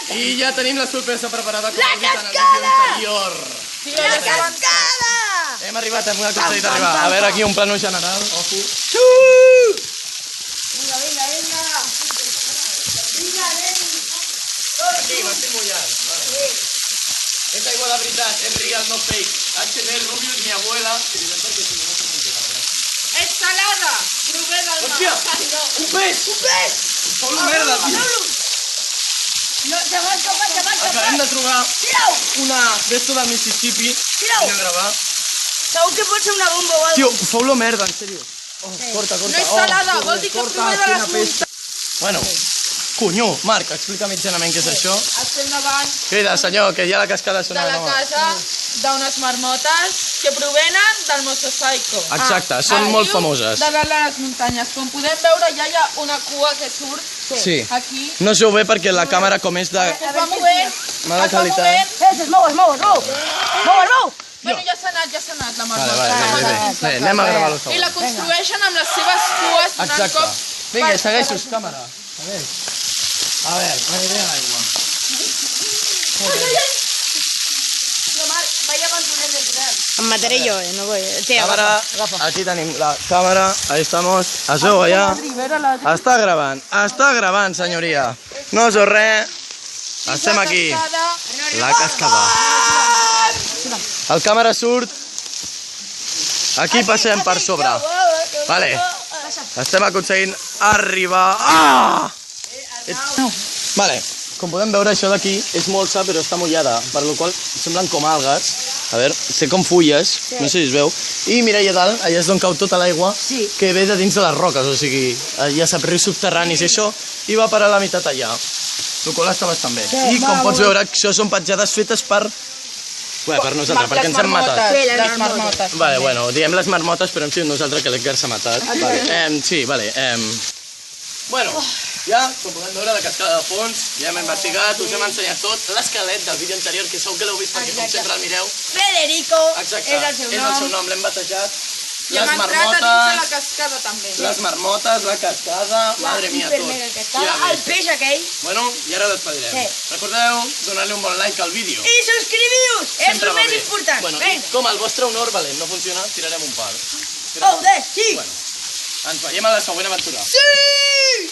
I ja tenim la sorpresa preparada com hem dit en el vídeo anterior. La cascada! Hem arribat, hem aconseguit arribar. A veure, aquí un plano general. Ojo. Vinga, vinga, vinga. Vinga, nen. Aquí, m'estic mullant. Vale. És aigua de veritat, és real, no fake. HD, Rubius, mi abuela. És salada. Prové del mar. Hòstia, un peix! Un peix! Paulo, merda, tio. No, te vas tapar, te vas tapar. Acabem de trobar Tira-ho! una d'esto del Mississippi. Tira-ho! Vinc a gravar. Segur que pot ser una bomba o alguna Tio, Paulo, merda, en sèrio. Oh, corta, corta. No és salada, Oh, vol dir que corta, prové de quina les pesta. Bueno, conyo, Marc, explica mitjanament què és això. Estem davant Crida, senyor, que ja la cascada és de una la nova. casa d'unes marmotes que provenen del Mosso Psycho. Exacte, són molt famoses. De dalt de les muntanyes. Com podem veure, ja hi ha una cua que surt Sí. aquí. No es veu bé perquè la càmera com és de Es va movent. mala es va qualitat. movent. Es mou, es mou, es mou. Mou, es mou. Bueno, ja s'ha anat la marmota. Vale, bé, anem a gravar los I la construeixen amb les seves cues donant Exacte. cops. Vinga, segueixos, càmera. Segueix. A veure, aniré a l'aigua. Em mataré yo, no voy. Tía, Càmera, aquí tenim la càmera, ahí estamos. Es veu allà. Està gravant, senyoria. No és res. Estem aquí. La cascada. El càmera surt. Aquí passem per sobre. Vale. Estem aconseguint arribar. Ah! Vale. Com podem veure, això d'aquí és molsa, però està mullada, per la qual semblen com algues. A veure, sé com fulles, no sé si es veu. I mira allà dalt, allà és d'on cau tota l'aigua, que ve de dins de les roques, o sigui, hi ha rius subterranis i això, i va parar a la meitat allà. El qual està bastant bé. I com pots veure, això són petjades fetes per... Bé, per nosaltres, perquè ens hem matat. Sí, les marmotes. Vale, bueno, diem les marmotes, però hem sigut nosaltres que l'Edgar s'ha matat. Vale, sí, vale. Bueno, ja, com podem veure, la cascada de fons, ja hem investigat, us hem ensenyat tot. L'esquelet del vídeo anterior, que segur que l'heu vist perquè com sempre el mireu. Federico Exacte, és el seu nom. l'hem batejat. I hem entrat a dins de la cascada també. Les marmotes, la cascada, madre mia, tot. Ja El ves. peix aquell. Bueno, i ara despedirem. Recordeu donar-li un bon like al vídeo. I subscriviu-vos, és Sempre el va més bé. important. Bueno, Vinga. com el vostre honor valent no funciona, tirarem un pal. Oh, sí. Bueno, ens veiem a la següent aventura. Sí!